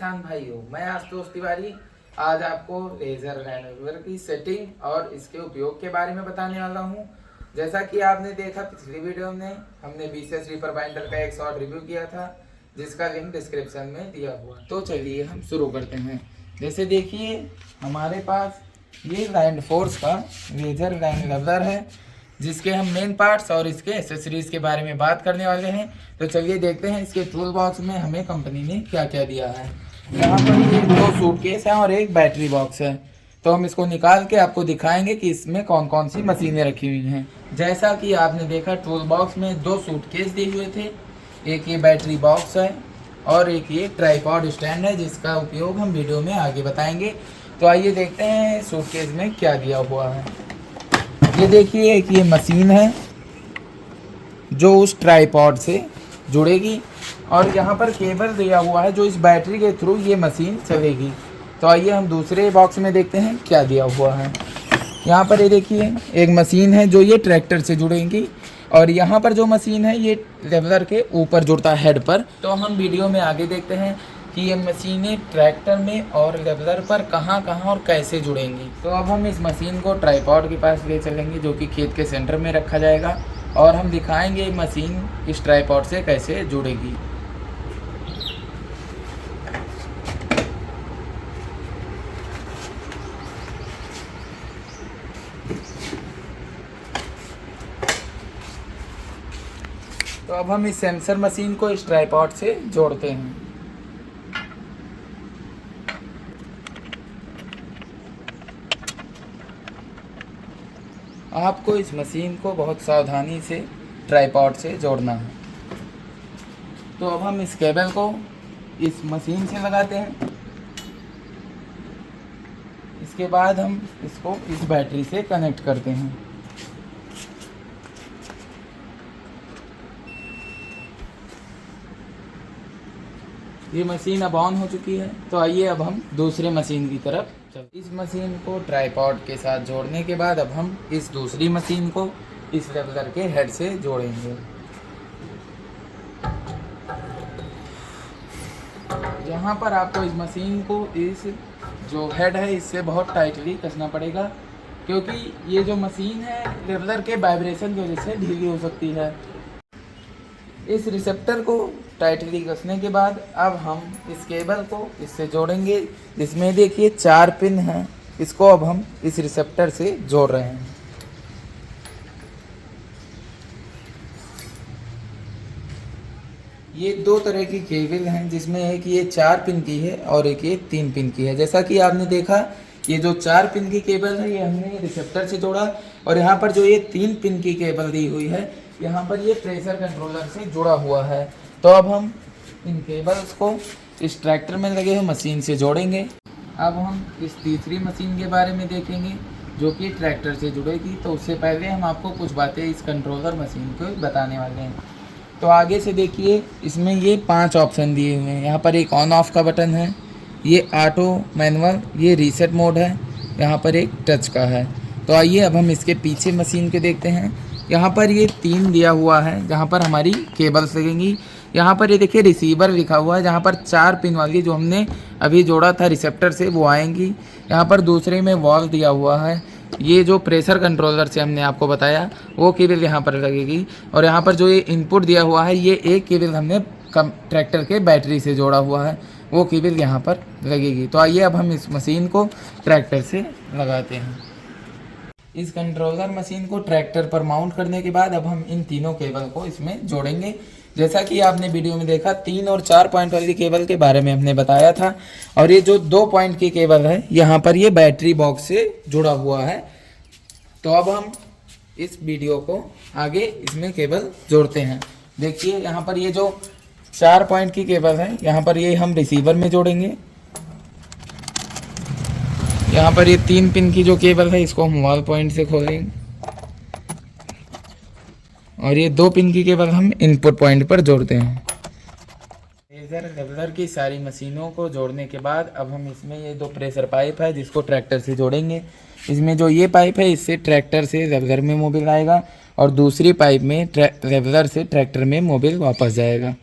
किसान भाइयों, मैं आशुतोष तिवारी आज आपको लेजर रैनोवेटर की सेटिंग और इसके उपयोग के बारे में बताने वाला हूं। जैसा कि आपने देखा पिछली वीडियो में हमने बीसीएस रीपर बाइंडर का एक शॉर्ट रिव्यू किया था, जिसका लिंक डिस्क्रिप्शन में दिया हुआ है। तो चलिए हम शुरू करते हैं। जैसे देखिए हमारे पास ये लैंड फोर्स का लेजर रैनोवेटर है, जिसके हम मेन पार्ट्स और इसके एसेसरीज के बारे में बात करने वाले हैं। तो चलिए देखते हैं इसके टूल बॉक्स में हमें कंपनी ने क्या क्या दिया है। यहाँ पर ये 2 सूटकेस हैं और एक बैटरी बॉक्स है। तो हम इसको निकाल के आपको दिखाएंगे कि इसमें कौन कौन सी मशीनें रखी हुई हैं। जैसा कि आपने देखा टूल बॉक्स में 2 सूटकेस दिए हुए थे, एक ये बैटरी बॉक्स है और एक ये ट्राइपॉड स्टैंड है, जिसका उपयोग हम वीडियो में आगे बताएंगे। तो आइए देखते हैं सूटकेस में क्या दिया हुआ है। ये देखिए एक ये मशीन है जो उस ट्राइपॉड से जुड़ेगी और यहाँ पर केबल दिया हुआ है जो इस बैटरी के थ्रू ये मशीन चलेगी। तो आइए हम दूसरे बॉक्स में देखते हैं क्या दिया हुआ है। यहाँ पर ये देखिए एक मशीन है जो ये ट्रैक्टर से जुड़ेगी और यहाँ पर जो मशीन है ये लेवलर के ऊपर जुड़ता है हेड पर। तो हम वीडियो में आगे देखते हैं कि ये मशीनें ट्रैक्टर में और लेवलर पर कहाँ कहाँ और कैसे जुड़ेंगी। तो अब हम इस मशीन को ट्राइपॉड के पास ले चलेंगे जो कि खेत के सेंटर में रखा जाएगा और हम दिखाएंगे ये मशीन इस ट्राइपॉड से कैसे जुड़ेगी। तो अब हम इस सेंसर मशीन को इस ट्राइपॉड से जोड़ते हैं। आपको इस मशीन को बहुत सावधानी से ट्राइपॉड से जोड़ना है। तो अब हम इस केबल को इस मशीन से लगाते हैं। इसके बाद हम इसको इस बैटरी से कनेक्ट करते हैं। ये मशीन अब ऑन हो चुकी है। तो आइए अब हम दूसरे मशीन की तरफ चलते हैं। इस मशीन को ट्राइपॉड के साथ जोड़ने के बाद अब हम इस दूसरी मशीन को इस लेवलर के हेड से जोड़ेंगे। यहाँ पर आपको इस मशीन को इस जो हेड है इससे बहुत टाइटली कसना पड़ेगा, क्योंकि ये जो मशीन है लेवलर के वाइब्रेशन की वजह से ढीली हो सकती है। इस रिसेप्टर को टाइटली कसने के बाद अब हम इस केबल को इससे जोड़ेंगे, जिसमें देखिए 4 पिन हैं। इसको अब हम इस रिसेप्टर से जोड़ रहे हैं। ये 2 तरह की केबल हैं, जिसमें एक ये 4 पिन की है और एक ये 3 पिन की है। जैसा कि आपने देखा ये जो 4 पिन की केबल है ये हमने रिसेप्टर से जोड़ा और यहाँ पर जो ये 3 पिन की केबल दी हुई है यहाँ पर ये प्रेशर कंट्रोलर से जुड़ा हुआ है। तो अब हम इन केबल्स को इस ट्रैक्टर में लगे हुए मशीन से जोड़ेंगे। अब हम इस तीसरी मशीन के बारे में देखेंगे जो कि ट्रैक्टर से जुड़ेगी। तो उससे पहले हम आपको कुछ बातें इस कंट्रोलर मशीन को बताने वाले हैं। तो आगे से देखिए इसमें ये 5 ऑप्शन दिए हुए हैं। यहाँ पर एक ऑन ऑफ का बटन है, ये ऑटो मैनुअल, ये रीसेट मोड है, यहाँ पर एक टच का है। तो आइए अब हम इसके पीछे मशीन के देखते हैं। यहाँ पर ये 3 दिया हुआ है जहाँ पर हमारी केबल्स लगेंगी। यहाँ पर ये देखिए रिसीवर लिखा हुआ है, जहाँ पर 4 पिन वाली जो हमने अभी जोड़ा था रिसेप्टर से वो आएंगी। यहाँ पर दूसरे में वॉल दिया हुआ है, ये जो प्रेशर कंट्रोलर से हमने आपको बताया वो केबल यहाँ पर लगेगी। और यहाँ पर जो ये इनपुट दिया हुआ है ये एक केबल हमने ट्रैक्टर के बैटरी से जोड़ा हुआ है, वो केबल यहाँ पर लगेगी। तो आइए अब हम इस मशीन को ट्रैक्टर से लगाते हैं। इस कंट्रोलर मशीन को ट्रैक्टर पर माउंट करने के बाद अब हम इन तीनों केबल को इसमें जोड़ेंगे। जैसा कि आपने वीडियो में देखा 3 और 4 पॉइंट वाली केबल के बारे में हमने बताया था, और ये जो 2 पॉइंट की केबल है यहाँ पर ये बैटरी बॉक्स से जुड़ा हुआ है। तो अब हम इस वीडियो को आगे इसमें केबल जोड़ते हैं। देखिए यहाँ पर ये जो 4 पॉइंट की केबल है यहाँ पर ये हम रिसीवर में जोड़ेंगे। यहाँ पर ये 3 पिन की जो केबल है इसको हम वॉल पॉइंट से खोलेंगे और ये 2 पिन की केबल हम इनपुट पॉइंट पर जोड़ते हैं। लेजर लेवलर की सारी मशीनों को जोड़ने के बाद अब हम इसमें ये 2 प्रेशर पाइप है जिसको ट्रैक्टर से जोड़ेंगे। इसमें जो ये पाइप है इससे ट्रैक्टर से लेवलर में मोबिल आएगा और दूसरी पाइप में लेवलर से ट्रैक्टर में मोबिल वापस जाएगा।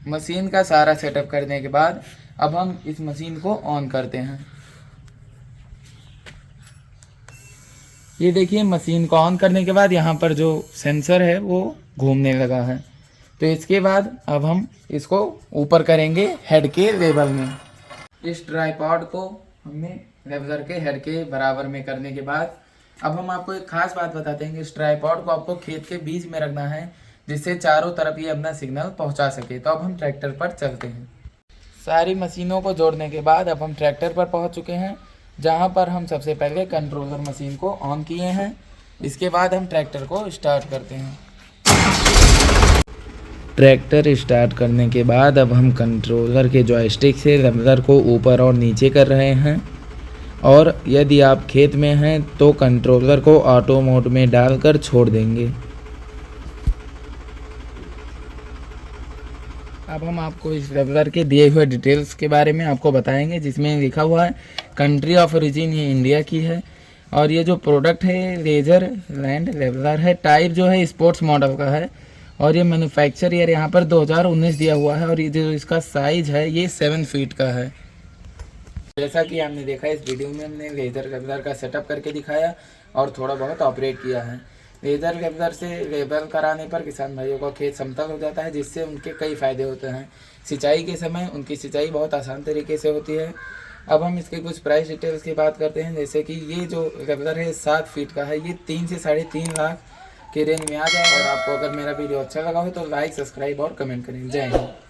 मशीन का सारा सेटअप करने के बाद अब हम इस मशीन को ऑन करते हैं। ये देखिए मशीन को ऑन करने के बाद यहाँ पर जो सेंसर है वो घूमने लगा है। तो इसके बाद अब हम इसको ऊपर करेंगे हेड के लेवल में। इस ट्राइपॉड को हमने लेवलर के हेड के बराबर में करने के बाद अब हम आपको एक खास बात बताते हैं कि इस ट्राइपॉड को आपको खेत के बीच में रखना है, जिससे चारों तरफ ये अपना सिग्नल पहुंचा सके। तो अब हम ट्रैक्टर पर चलते हैं। सारी मशीनों को जोड़ने के बाद अब हम ट्रैक्टर पर पहुंच चुके हैं, जहां पर हम सबसे पहले कंट्रोलर मशीन को ऑन किए हैं। इसके बाद हम ट्रैक्टर को स्टार्ट करते हैं। ट्रैक्टर स्टार्ट करने के बाद अब हम कंट्रोलर के जॉयस्टिक से लेवलर को ऊपर और नीचे कर रहे हैं, और यदि आप खेत में हैं तो कंट्रोलर को ऑटो मोड में डालकर छोड़ देंगे। अब हम आपको इस लेवलर के दिए हुए डिटेल्स के बारे में आपको बताएंगे, जिसमें लिखा हुआ है कंट्री ऑफ ओरिजिन ये इंडिया की है, और ये जो प्रोडक्ट है लेजर लैंड लेवलर है। टाइप जो है स्पोर्ट्स मॉडल का है, और ये मैन्युफैक्चर ईयर यहाँ पर 2019 दिया हुआ है, और ये जो इसका साइज़ है ये 7 फीट का है। जैसा कि आपने देखा इस वीडियो में हमने लेजर लेवलर का सेटअप करके दिखाया और थोड़ा बहुत ऑपरेट किया है। लेजर लेवलर से लेवल कराने पर किसान भाइयों का खेत समतल हो जाता है, जिससे उनके कई फ़ायदे होते हैं। सिंचाई के समय उनकी सिंचाई बहुत आसान तरीके से होती है। अब हम इसके कुछ प्राइस डिटेल्स की बात करते हैं। जैसे कि ये जो लेवलर है 7 फीट का है, ये 3 से 3.5 लाख के रेंज में आ जाए। और आपको अगर मेरा वीडियो अच्छा लगा हो तो लाइक, सब्सक्राइब और कमेंट करें। जय हिंद।